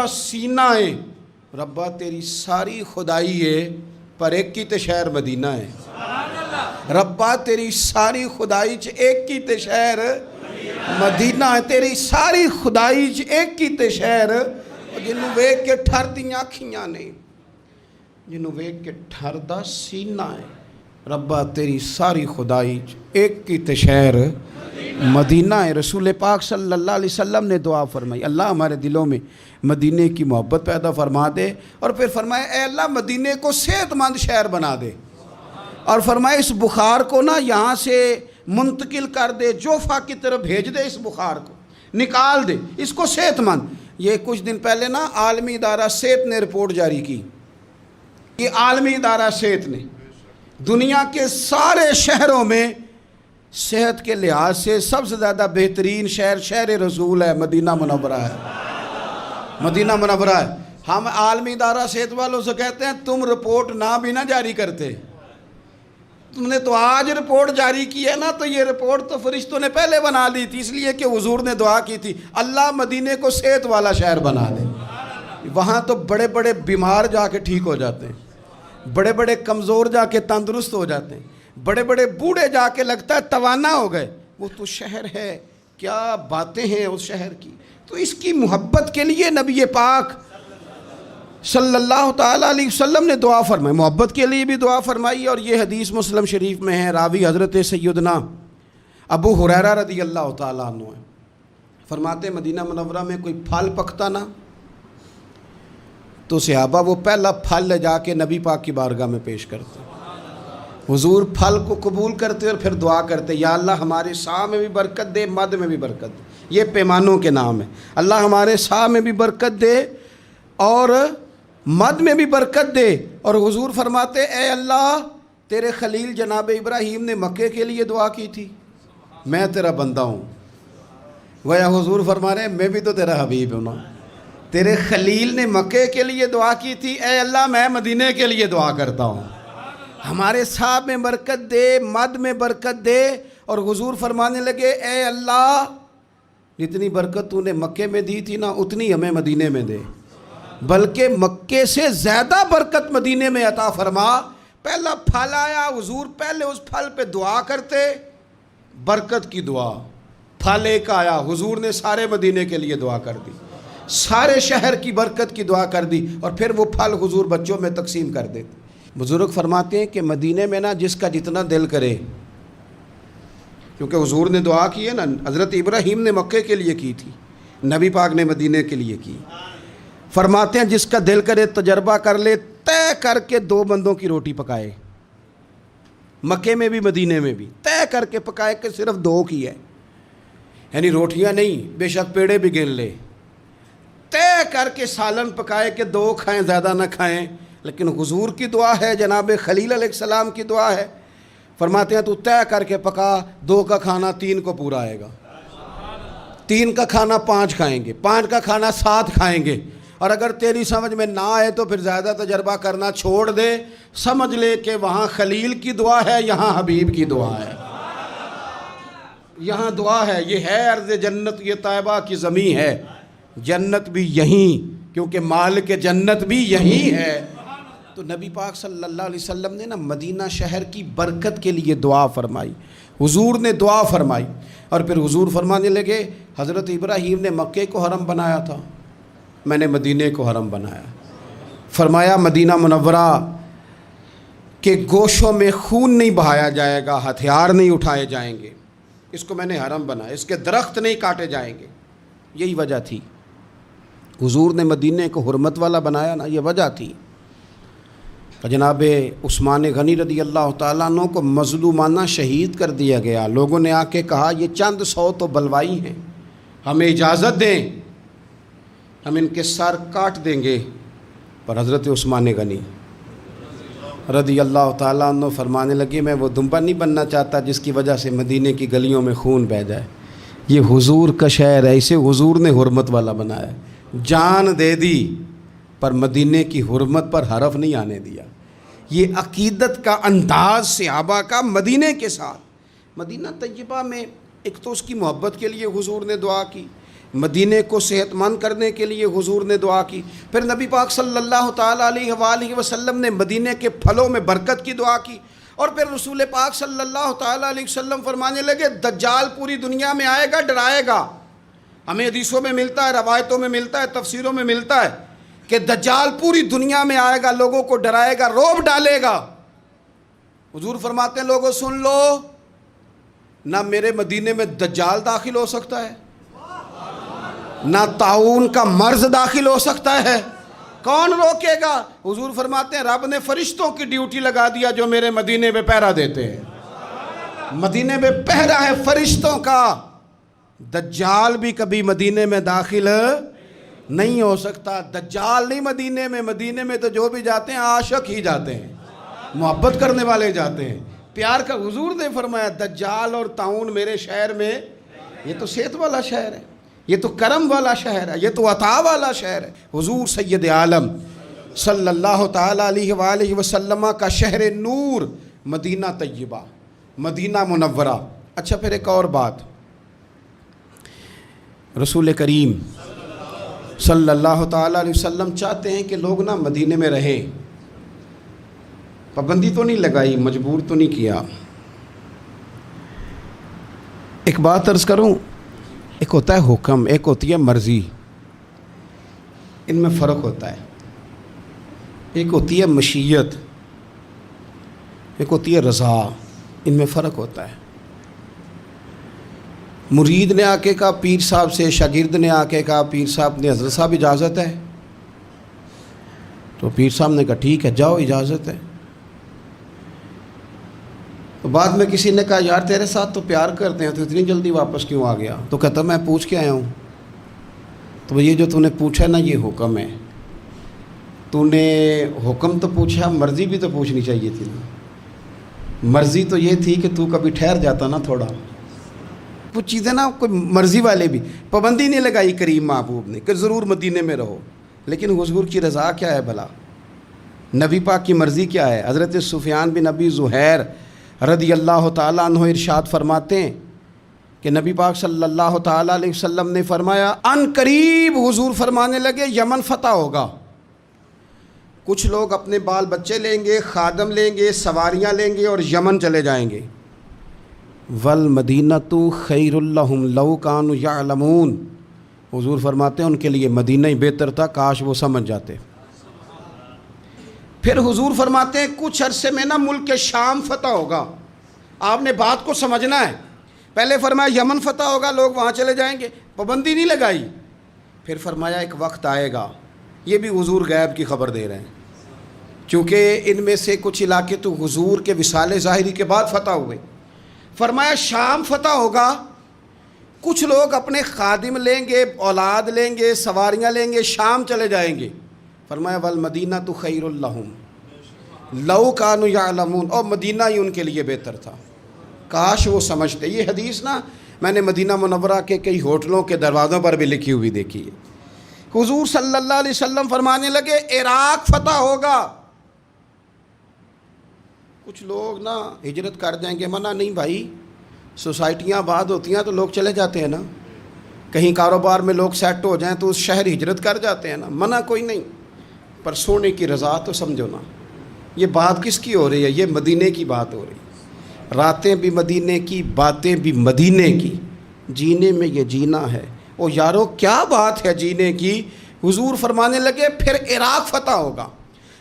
دا سینہ ہے ربا تیری ساری خدائی ہے پر ایک کی تے شہر مدینہ ہے ربا تیری ساری خدائی چ ایک کی تے شہر مدینہ ہے تیری ساری خدائی چ ایک کی تے شہر جنوں ویکھ کے ٹھر دیاں اکھیاں نے جنوں ویکھ کے ٹھر دا سینہ ہے ربا تیری ساری خدائی چ ایک کی تے شہر مدینہ ہے۔ رسول پاک صلی اللہ علیہ وسلم نے دعا فرمائی اللہ ہمارے دلوں میں مدینے کی محبت پیدا فرما دے اور پھر فرمائے اے اللہ مدینے کو صحت مند شہر بنا دے اور فرمائے اس بخار کو نا یہاں سے منتقل کر دے جوفا کی طرف بھیج دے اس بخار کو نکال دے اس کو صحت مند۔ یہ کچھ دن پہلے نا عالمی ادارہ صحت نے رپورٹ جاری کی کہ عالمی ادارہ صحت نے دنیا کے سارے شہروں میں صحت کے لحاظ سے سب سے زیادہ بہترین شہر رسول ہے مدینہ منورہ ہے مدینہ منورہ ہے۔ ہم عالمی ادارہ صحت والوں سے کہتے ہیں تم رپورٹ نہ بھی نہ جاری کرتے تم نے تو آج رپورٹ جاری کی ہے نا تو یہ رپورٹ تو فرشتوں نے پہلے بنا لی تھی اس لیے کہ حضور نے دعا کی تھی اللہ مدینے کو صحت والا شہر بنا دے۔ وہاں تو بڑے بڑے بیمار جا کے ٹھیک ہو جاتے ہیں بڑے بڑے کمزور جا کے تندرست ہو جاتے ہیں بڑے بڑے بوڑھے جا کے لگتا ہے توانا ہو گئے وہ تو شہر ہے کیا باتیں ہیں اس شہر کی۔ تو اس کی محبت کے لیے نبی پاک صلی اللہ تعالیٰ علیہ وسلم نے دعا فرمائی محبت کے لیے بھی دعا فرمائی اور یہ حدیث مسلم شریف میں ہے راوی حضرت سیدنا ابو ہریرہ رضی اللہ تعالیٰ عنہ ہے فرماتے مدینہ منورہ میں کوئی پھل پکتا نا تو صحابہ وہ پہلا پھل لے جا کے نبی پاک کی بارگاہ میں پیش کرتے حضور پھل کو قبول کرتے اور پھر دعا کرتے یا اللہ ہمارے سا میں بھی برکت دے مد میں بھی برکت دے یہ پیمانوں کے نام ہے اللہ ہمارے سا میں بھی برکت دے اور مد میں بھی برکت دے اور حضور فرماتے اے اللہ تیرے خلیل جناب ابراہیم نے مکے کے لیے دعا کی تھی میں تیرا بندہ ہوں گویا حضور فرما رہے ہیں میں بھی تو تیرا حبیب ہوں نا تیرے خلیل نے مکے کے لیے دعا کی تھی اے اللہ میں مدینے کے لیے دعا کرتا ہوں ہمارے صاحب میں برکت دے مد میں برکت دے اور حضور فرمانے لگے اے اللہ جتنی برکت تو نے مکے میں دی تھی نا اتنی ہمیں مدینے میں دے بلکہ مکے سے زیادہ برکت مدینے میں عطا فرما پہلا پھل آیا حضور پہلے اس پھل پہ دعا کرتے برکت کی دعا پھل ایک آیا حضور نے سارے مدینے کے لیے دعا کر دی سارے شہر کی برکت کی دعا کر دی اور پھر وہ پھل حضور بچوں میں تقسیم کر دیتے بزرگ فرماتے ہیں کہ مدینے میں نا جس کا جتنا دل کرے کیونکہ حضور نے دعا کی ہے نا حضرت ابراہیم نے مکے کے لیے کی تھی نبی پاک نے مدینے کے لیے کی فرماتے ہیں جس کا دل کرے تجربہ کر لے طے کر کے 2 بندوں کی روٹی پکائے مکے میں بھی مدینے میں بھی طے کر کے پکائے کہ صرف 2 کی ہے یعنی روٹیاں نہیں بے شک پیڑے بھی گن لے طے کر کے سالن پکائے کہ 2 کھائیں زیادہ نہ کھائیں لیکن حضور کی دعا ہے جناب خلیل علیہ السلام کی دعا ہے فرماتے ہیں تو طے کر کے پکا 2 کا کھانا 3 کو پورا آئے گا 3 کا کھانا 5 کھائیں گے 5 کا کھانا 7 کھائیں گے اور اگر تیری سمجھ میں نہ آئے تو پھر زیادہ تجربہ کرنا چھوڑ دے سمجھ لے کہ وہاں خلیل کی دعا ہے یہاں حبیب کی دعا ہے یہاں دعا ہے یہ ہے ارض جنت یہ طیبہ کی زمین ہے جنت بھی یہیں کیونکہ مالک جنت بھی یہیں ہے تو نبی پاک صلی اللہ علیہ وسلم نے نا مدینہ شہر کی برکت کے لیے دعا فرمائی حضور نے دعا فرمائی اور پھر حضور فرمانے لگے حضرت ابراہیم نے مکے کو حرم بنایا تھا میں نے مدینے کو حرم بنایا فرمایا مدینہ منورہ کے گوشوں میں خون نہیں بہایا جائے گا ہتھیار نہیں اٹھائے جائیں گے اس کو میں نے حرم بنایا اس کے درخت نہیں کاٹے جائیں گے یہی وجہ تھی حضور نے مدینے کو حرمت والا بنایا نا یہ وجہ تھی جناب عثمان غنی رضی اللہ تعالیٰ عنہ کو مظلومانہ شہید کر دیا گیا لوگوں نے آ کے کہا یہ چند 100 تو بلوائی ہیں ہمیں اجازت دیں ہم ان کے سر کاٹ دیں گے پر حضرت عثمان غنی رضی اللہ تعالیٰ عنہ فرمانے لگے میں وہ دمبا نہیں بننا چاہتا جس کی وجہ سے مدینے کی گلیوں میں خون بہہ جائے یہ حضور کا شہر ہے اسے حضور نے حرمت والا بنایا جان دے دی پر مدینے کی حرمت پر حرف نہیں آنے دیا یہ عقیدت کا انداز صحابہ کا مدینے کے ساتھ مدینہ طیبہ میں ایک تو اس کی محبت کے لیے حضور نے دعا کی مدینے کو صحت مند کرنے کے لیے حضور نے دعا کی. پھر نبی پاک صلی اللہ تعالیٰ علیہ وآلہ وسلم نے مدینے کے پھلوں میں برکت کی دعا کی. اور پھر رسول پاک صلی اللہ تعالیٰ علیہ وسلم فرمانے لگے دجال پوری دنیا میں آئے گا، ڈرائے گا. ہمیں حدیثوں میں ملتا ہے، روایتوں میں ملتا ہے، تفسیروں میں ملتا ہے کہ دجال پوری دنیا میں آئے گا، لوگوں کو ڈرائے گا، رعب ڈالے گا. حضور فرماتے ہیں لوگوں سن لو، نہ میرے مدینے میں دجال داخل ہو سکتا ہے، نہ طاعون کا مرض داخل ہو سکتا ہے. کون روکے گا؟ حضور فرماتے ہیں رب نے فرشتوں کی ڈیوٹی لگا دیا جو میرے مدینے میں پہرا دیتے ہیں. مدینے میں پہرا ہے فرشتوں کا. دجال بھی کبھی مدینے میں داخل نہیں ہو سکتا. دجال نہیں مدینے میں، مدینے میں تو جو بھی جاتے ہیں عاشق ہی جاتے ہیں، محبت کرنے والے جاتے ہیں، پیار کا. حضور نے فرمایا دجال اور طاعون میرے شہر میں، یہ تو صحت والا شہر ہے، یہ تو کرم والا شہر ہے، یہ تو عطا والا شہر ہے. حضور سید عالم صلی اللہ تعالیٰ علیہ وآلہ وسلم کا شہر نور مدینہ طیبہ، مدینہ منورہ. اچھا پھر ایک اور بات، رسول کریم صلی اللہ تعالیٰ علیہ وسلم چاہتے ہیں کہ لوگ نا مدینے میں رہیں. پابندی تو نہیں لگائی، مجبور تو نہیں کیا. ایک بات عرض کروں، ایک ہوتا ہے حکم، ایک ہوتی ہے مرضی. ان میں فرق ہوتا ہے. ایک ہوتی ہے مشیت، ایک ہوتی ہے رضا. ان میں فرق ہوتا ہے. مرید نے آ کے کہا پیر صاحب سے، شاگرد نے آ کے کہا پیر صاحب نے حضرت صاحب اجازت ہے، تو پیر صاحب نے کہا ٹھیک ہے جاؤ اجازت ہے. تو بعد میں کسی نے کہا یار تیرے ساتھ تو پیار کرتے ہیں تو اتنی جلدی واپس کیوں آ گیا؟ تو کہتا میں پوچھ کے آیا ہوں. تو یہ جو تو نے پوچھا نا یہ حکم ہے. تو نے حکم تو پوچھا، مرضی بھی تو پوچھنی چاہیے تھی نا. مرضی تو یہ تھی کہ تو کبھی ٹھہر جاتا نا تھوڑا. وہ چیزیں نا کوئی مرضی والے بھی، پابندی نہیں لگائی کریم محبوب نے کہ ضرور مدینے میں رہو. لیکن حضور کی رضا کیا ہے بھلا؟ نبی پاک کی مرضی کیا ہے؟ حضرت سفیان بن ابی زہیر رضی اللہ تعالیٰ عنہ ارشاد فرماتے ہیں کہ نبی پاک صلی اللہ تعالیٰ علیہ وسلم نے فرمایا ان قریب حضور فرمانے لگے یمن فتح ہوگا. کچھ لوگ اپنے بال بچے لیں گے، خادم لیں گے، سواریاں لیں گے اور یمن چلے جائیں گے. والمدینۃ خیر لہم لو کانوا یعلمون. حضور فرماتے ہیں ان کے لیے مدینہ ہی بہتر تھا، کاش وہ سمجھ جاتے. پھر حضور فرماتے ہیں کچھ عرصے میں نا ملک شام فتح ہوگا. آپ نے بات کو سمجھنا ہے. پہلے فرمایا یمن فتح ہوگا، لوگ وہاں چلے جائیں گے، پابندی نہیں لگائی. پھر فرمایا ایک وقت آئے گا، یہ بھی حضور غیب کی خبر دے رہے ہیں چونکہ ان میں سے کچھ علاقے تو حضور کے وصال ظاہری کے بعد فتح ہوئے. فرمایا شام فتح ہوگا، کچھ لوگ اپنے خادم لیں گے، اولاد لیں گے، سواریاں لیں گے، شام چلے جائیں گے. فرمایا والمدینۃ خیر لہم لو کانوا یعلمون. اور مدینہ ہی ان کے لیے بہتر تھا، کاش وہ سمجھتے. یہ حدیث نا میں نے مدینہ منورہ کے کئی ہوٹلوں کے دروازوں پر بھی لکھی ہوئی دیکھی ہے. حضور صلی اللہ علیہ وسلم فرمانے لگے عراق فتح ہوگا. کچھ لوگ نا ہجرت کر جائیں گے، منع نہیں بھائی، سوسائٹیاں آباد ہوتی ہیں تو لوگ چلے جاتے ہیں نا. کہیں کاروبار میں لوگ سیٹ ہو جائیں تو اس شہر ہجرت کر جاتے ہیں نا، منع کوئی نہیں. پر سونے کی رضا تو سمجھو نا. یہ بات کس کی ہو رہی ہے؟ یہ مدینے کی بات ہو رہی ہے. راتیں بھی مدینے کی، باتیں بھی مدینے کی. جینے میں یہ جینا ہے. او یارو کیا بات ہے جینے کی. حضور فرمانے لگے پھر عراق فتح ہوگا.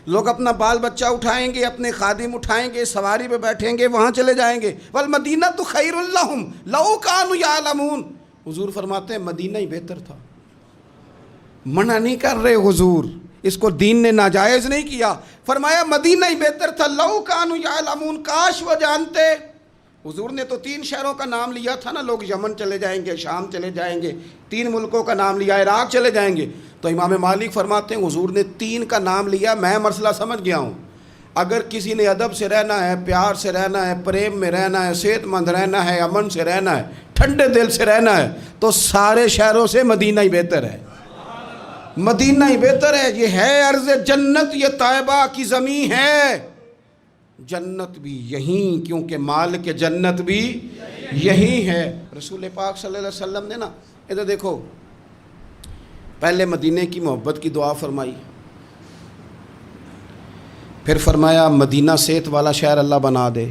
لوگ اپنا بال بچہ اٹھائیں گے، اپنے خادم اٹھائیں گے، سواری پہ بیٹھیں گے، وہاں چلے جائیں گے. والمدینۃ خیر لہم لو کانوا یعلمون. حضور فرماتے ہیں مدینہ ہی بہتر تھا. منع نہیں کر رہے حضور، اس کو دین نے ناجائز نہیں کیا. فرمایا مدینہ ہی بہتر تھا لو کانوا یعلمون، کاش وہ جانتے. حضور نے تو 3 شہروں کا نام لیا تھا نا، لوگ یمن چلے جائیں گے، شام چلے جائیں گے. 3 ملکوں کا نام لیا، عراق چلے جائیں گے. تو امام مالک فرماتے ہیں حضور نے 3 کا نام لیا، میں مسئلہ سمجھ گیا ہوں. اگر کسی نے ادب سے رہنا ہے، پیار سے رہنا ہے، پریم میں رہنا ہے، صحت مند رہنا ہے، امن سے رہنا ہے، ٹھنڈے دل سے رہنا ہے، تو سارے شہروں سے مدینہ ہی بہتر ہے. مدینہ ہی بہتر ہے. یہ ہے ارض جنت، یہ طیبہ کی زمین ہے. جنت بھی یہیں، کیونکہ مالک جنت بھی یہیں ہے. رسول پاک صلی اللہ علیہ وسلم نے نا ادھر دیکھو، پہلے مدینے کی محبت کی دعا فرمائی، پھر فرمایا مدینہ صحت والا شہر اللہ بنا دے،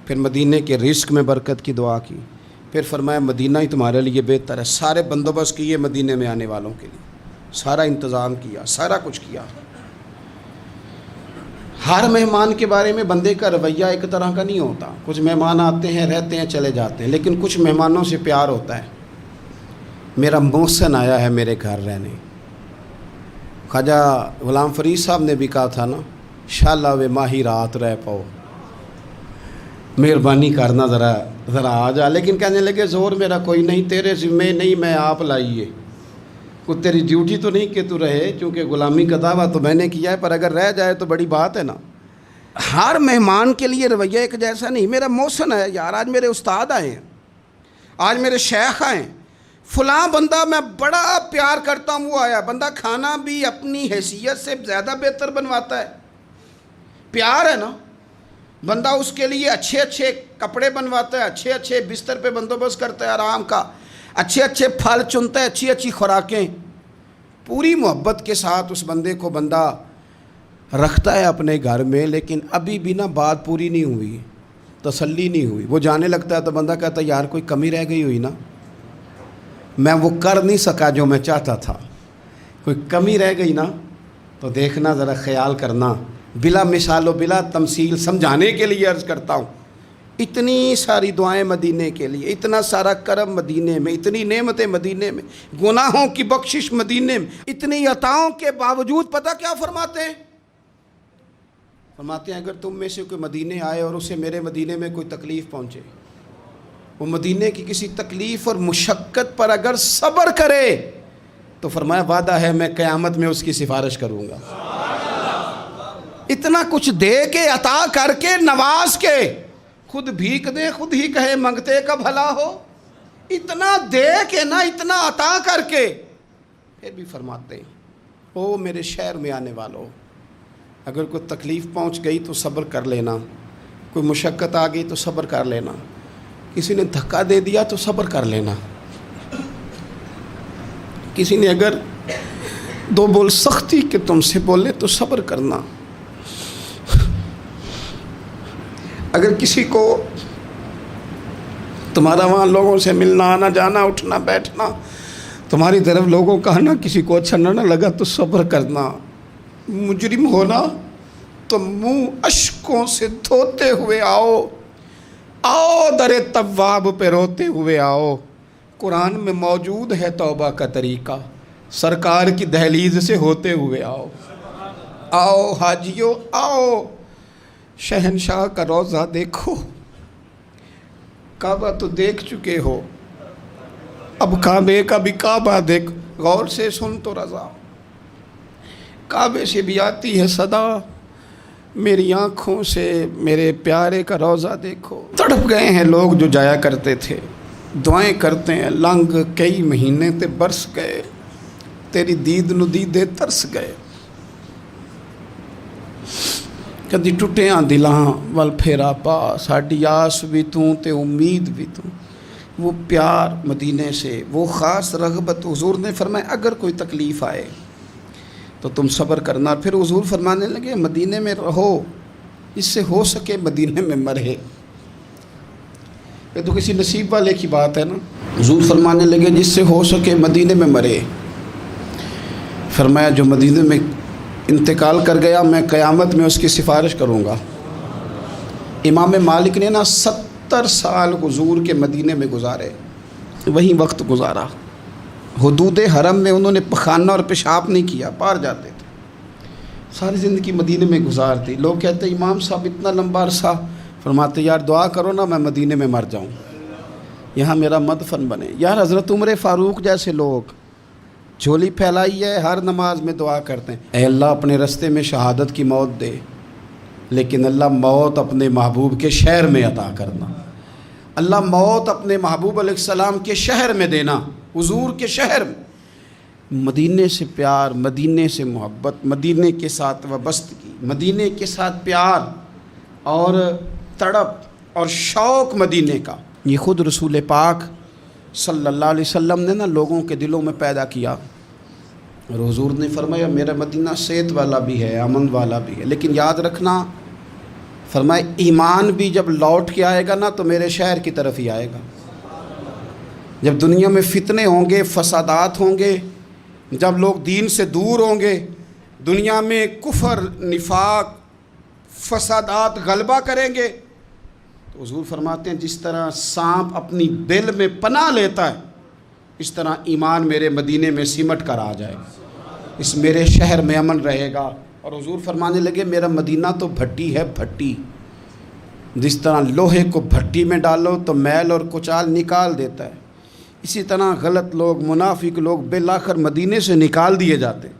پھر مدینے کے رزق میں برکت کی دعا کی، پھر فرمایا مدینہ ہی تمہارے لیے بہتر ہے۔ سارے بندوبست کیے مدینے میں آنے والوں کے لیے، سارا انتظام کیا، سارا کچھ کیا۔ ہر مہمان کے بارے میں بندے کا رویہ ایک طرح کا نہیں ہوتا۔ کچھ مہمان آتے ہیں، رہتے ہیں، چلے جاتے ہیں، لیکن کچھ مہمانوں سے پیار ہوتا ہے۔ میرا محسن آیا ہے میرے گھر رہنے، خواجہ غلام فرید صاحب نے بھی کہا تھا نا، انشاءاللہ وہ ماہی رات رہ پاؤ، مہربانی کرنا ذرا آ جا، لیکن کہنے لگے زور میرا کوئی نہیں، تیرے ذمے نہیں، میں آپ لائیے، کوئی تیری ڈیوٹی تو نہیں کہ تو رہے، چونکہ غلامی کا دعویٰ تو میں نے کیا ہے، پر اگر رہ جائے تو بڑی بات ہے نا۔ ہر مہمان کے لیے رویہ ایک جیسا نہیں۔ میرا محسن ہے یار، آج میرے استاد آئے ہیں، آج میرے شیخ آئے ہیں، فلاں بندہ میں بڑا پیار کرتا ہوں وہ آیا، بندہ کھانا بھی اپنی حیثیت سے زیادہ بہتر بنواتا ہے، پیار ہے نا، بندہ اس کے لیے اچھے اچھے کپڑے بنواتا ہے، اچھے اچھے بستر پہ بندوبست کرتا ہے آرام کا، اچھے اچھے پھل چنتا ہے، اچھی اچھی خوراکیں، پوری محبت کے ساتھ اس بندے کو بندہ رکھتا ہے اپنے گھر میں۔ لیکن ابھی بھی نا بات پوری نہیں ہوئی، تسلی نہیں ہوئی، وہ جانے لگتا ہے تو بندہ کہتا ہے یار کوئی کمی رہ گئی ہوئی نا، میں وہ کر نہیں سکا جو میں چاہتا تھا، کوئی کمی رہ گئی نا، تو دیکھنا ذرا خیال کرنا۔ بلا مثال و بلا تمثیل سمجھانے کے لیے عرض کرتا ہوں، اتنی ساری دعائیں مدینے کے لیے، اتنا سارا کرم مدینے میں، اتنی نعمتیں مدینے میں، گناہوں کی بخشش مدینے میں، اتنی عطاؤں کے باوجود پتہ کیا فرماتے ہیں؟ فرماتے ہیں اگر تم میں سے کوئی مدینے آئے اور اسے میرے مدینے میں کوئی تکلیف پہنچے، وہ مدینے کی کسی تکلیف اور مشقت پر اگر صبر کرے تو فرمایا وعدہ ہے میں قیامت میں اس کی سفارش کروں گا۔ اتنا کچھ دے کے، عطا کر کے، نواز کے، خود بھیک دے خود ہی کہے منگتے کا بھلا ہو، اتنا دے کے نا، اتنا عطا کر کے، پھر بھی فرماتے ہیں او میرے شہر میں آنے والوں، اگر کوئی تکلیف پہنچ گئی تو صبر کر لینا، کوئی مشقت آ گئی تو صبر کر لینا، کسی نے دھکا دے دیا تو صبر کر لینا، کسی نے اگر دو بول سختی کے تم سے بولے تو صبر کرنا، اگر کسی کو تمہارا وہاں لوگوں سے ملنا آنا جانا اٹھنا بیٹھنا تمہاری طرف لوگوں کا آنا کسی کو اچھا نہ لگا تو صبر کرنا، مجرم ہونا تو منہ اشکوں سے دھوتے ہوئے آؤ، آؤ در تواب پہ روتے ہوئے آؤ، قرآن میں موجود ہے توبہ کا طریقہ، سرکار کی دہلیز سے ہوتے ہوئے آؤ، آؤ حاجیو آؤ، شہنشاہ کا روضہ دیکھو، کعبہ تو دیکھ چکے ہو، اب کعبے کا بھی کعبہ دیکھ، غور سے سن تو رضا، کعبے سے بھی آتی ہے صدا، میری آنکھوں سے میرے پیارے کا روضہ دیکھو۔ تڑپ گئے ہیں لوگ جو جایا کرتے تھے، دعائیں کرتے ہیں لنگ کئی مہینے تے برس گئے، تیری دید نو دیدے ترس گئے، کدی ٹوٹیاں دلاں ول پھیرا پا، ساڈی آس بھی توں تے امید بھی توں، وہ پیار مدینے سے، وہ خاص رغبت۔ حضور نے فرمایا اگر کوئی تکلیف آئے تو تم صبر کرنا، پھر حضور فرمانے لگے مدینے میں رہو، اس سے ہو سکے مدینے میں مرے، یہ تو کسی نصیب والے کی بات ہے نا۔ حضور فرمانے لگے جس سے ہو سکے مدینے میں مرے، فرمایا جو مدینے میں انتقال کر گیا میں قیامت میں اس کی سفارش کروں گا۔ امام مالک نے نا 70 سال حضور کے مدینے میں گزارے، وہیں وقت گزارا، حدود حرم میں انہوں نے پخانہ اور پیشاب نہیں کیا، پار جاتے تھے، ساری زندگی مدینے میں گزارتی۔ لوگ کہتے ہیں امام صاحب اتنا لمبا عرصہ، فرماتے یار دعا کرو نا میں مدینے میں مر جاؤں، یہاں میرا مدفن بنے۔ یار حضرت عمر فاروق جیسے لوگ جھولی پھیلائی ہے، ہر نماز میں دعا کرتے ہیں اے اللہ اپنے رستے میں شہادت کی موت دے، لیکن اللہ موت اپنے محبوب کے شہر میں عطا کرنا، اللہ موت اپنے محبوب علیہ السلام کے شہر میں دینا، حضور کے شہر میں۔ مدینے سے پیار، مدینے سے محبت، مدینے کے ساتھ وابستگی، مدینے کے ساتھ پیار اور تڑپ اور شوق مدینے کا، یہ خود رسول پاک صلی اللہ علیہ وسلم نے نا لوگوں کے دلوں میں پیدا کیا۔ اور حضور نے فرمایا میرا مدینہ صحت والا بھی ہے، امن والا بھی ہے، لیکن یاد رکھنا فرمایا ایمان بھی جب لوٹ کے آئے گا نا تو میرے شہر کی طرف ہی آئے گا۔ جب دنیا میں فتنے ہوں گے، فسادات ہوں گے، جب لوگ دین سے دور ہوں گے، دنیا میں کفر، نفاق، فسادات غلبہ کریں گے، تو حضور فرماتے ہیں جس طرح سانپ اپنی بل میں پناہ لیتا ہے اس طرح ایمان میرے مدینے میں سمٹ کر آ جائے گا، اس میرے شہر میں امن رہے گا۔ اور حضور فرمانے لگے میرا مدینہ تو بھٹی ہے، بھٹی، جس طرح لوہے کو بھٹی میں ڈالو تو میل اور کچال نکال دیتا ہے، اسی طرح غلط لوگ، منافق لوگ بالآخر مدینے سے نکال دیے جاتے ہیں۔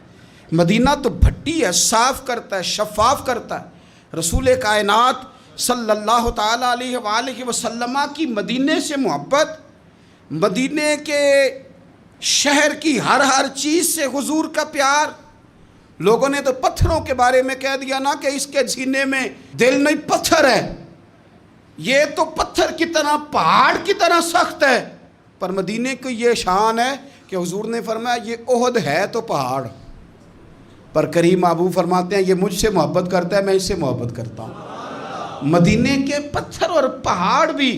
مدینہ تو بھٹی ہے، صاف کرتا ہے، شفاف کرتا ہے۔ رسول کائنات صلی اللہ تعالیٰ علیہ وآلہ وسلم کی مدینے سے محبت، مدینے کے شہر کی ہر چیز سے حضور کا پیار۔ لوگوں نے تو پتھروں کے بارے میں کہہ دیا نا کہ اس کے سینے میں دل نہیں، پتھر ہے، یہ تو پتھر کی طرح، پہاڑ کی طرح سخت ہے۔ پر مدینے کی یہ شان ہے کہ حضور نے فرمایا یہ احد ہے تو پہاڑ، پر کریم ابو فرماتے ہیں یہ مجھ سے محبت کرتا ہے، میں اس سے محبت کرتا ہوں۔ مدینے کے پتھر اور پہاڑ بھی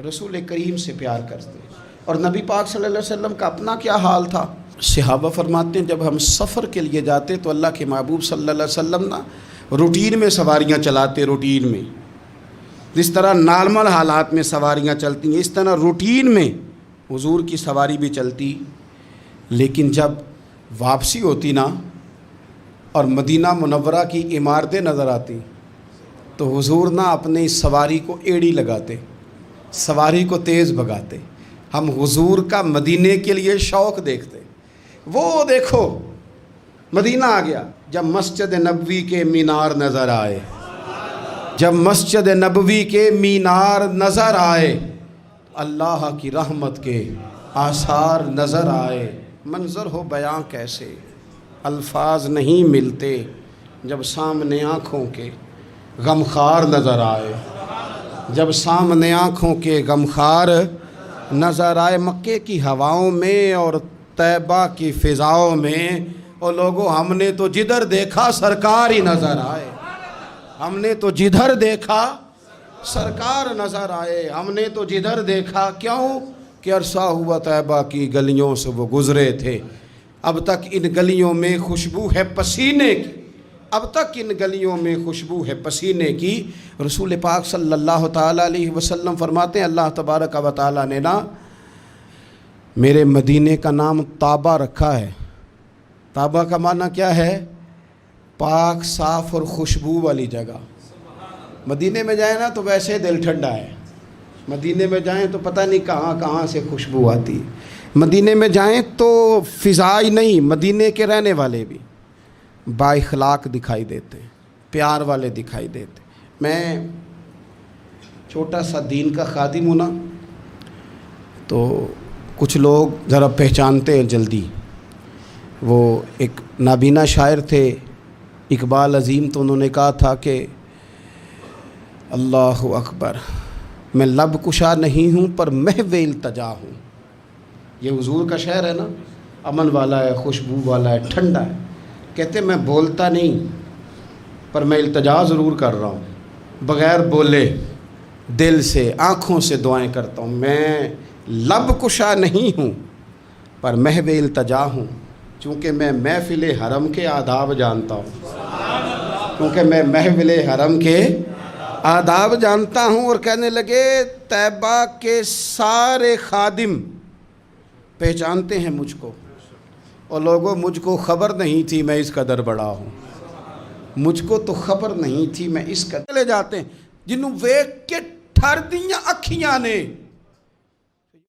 رسول کریم سے پیار کرتے ہیں۔ اور نبی پاک صلی اللہ علیہ وسلم کا اپنا کیا حال تھا؟ صحابہ فرماتے ہیں جب ہم سفر کے لیے جاتے تو اللہ کے محبوب صلی اللہ علیہ وسلم نا روٹین میں سواریاں چلاتے، روٹین میں، جس طرح نارمل حالات میں سواریاں چلتی ہیں اس طرح روٹین میں حضور کی سواری بھی چلتی۔ لیکن جب واپسی ہوتی نا اور مدینہ منورہ کی عمارتیں نظر آتی تو حضور نا اپنی سواری کو ایڑی لگاتے، سواری کو تیز بھگاتے۔ ہم حضور کا مدینے کے لیے شوق دیکھتے۔ وہ دیکھو مدینہ آ گیا، جب مسجد نبوی کے مینار نظر آئے، جب مسجد نبوی کے مینار نظر آئے، اللہ کی رحمت کے آثار نظر آئے، منظر ہو بیاں کیسے، الفاظ نہیں ملتے جب سامنے آنکھوں کے غمخوار نظر آئے، جب سامنے آنکھوں کے غمخوار نظر آئے۔ مکے کی ہواؤں میں اور طیبہ کی فضاؤں میں، اور لوگوں ہم نے تو جدھر دیکھا سرکار ہی نظر آئے، ہم نے تو جدھر دیکھا سرکار نظر آئے، ہم نے تو جدھر دیکھا، کیوں کہ عرصہ ہوا طیبہ کی گلیوں سے وہ گزرے تھے، اب تک ان گلیوں میں خوشبو ہے پسینے کی، اب تک ان گلیوں میں خوشبو ہے پسینے کی۔ رسول پاک صلی اللہ تعالیٰ علیہ وسلم فرماتے ہیں اللہ تبارک و تعالیٰ نے نا میرے مدینے کا نام طابہ رکھا ہے۔ طابہ کا معنی کیا ہے؟ پاک، صاف اور خوشبو والی جگہ۔ مدینے میں جائیں نا تو ویسے دل ٹھنڈا ہے، مدینے میں جائیں تو پتہ نہیں کہاں کہاں سے خوشبو آتی، مدینے میں جائیں تو فضائی نہیں، مدینے کے رہنے والے بھی با اخلاق دکھائی دیتے، پیار والے دکھائی دیتے۔ میں چھوٹا سا دین کا خادم ہوں نا، تو کچھ لوگ ذرا پہچانتے ہیں جلدی۔ وہ ایک نابینا شاعر تھے اقبال عظیم، تو انہوں نے کہا تھا کہ اللہ اکبر، میں لب کشا نہیں ہوں پر محو التجا ہوں۔ یہ حضور کا شعر ہے نا، امن والا ہے، خوشبو والا ہے، ٹھنڈا ہے۔ کہتے میں بولتا نہیں پر میں التجا ضرور کر رہا ہوں، بغیر بولے دل سے، آنکھوں سے دعائیں کرتا ہوں۔ میں لب کشا نہیں ہوں پر محو التجا ہوں، چونکہ میں محفل حرم کے آداب جانتا ہوں، کیونکہ میں محفل حرم کے آداب جانتا ہوں۔ اور کہنے لگے طیبہ کے سارے خادم پہچانتے ہیں مجھ کو، اور لوگوں مجھ کو خبر نہیں تھی میں اس قدر بڑا ہوں، مجھ کو تو خبر نہیں تھی میں اس قدر۔ چلے جاتے ہیں جنہوں ویکھ کے ٹھر دیاں اکھیاں نے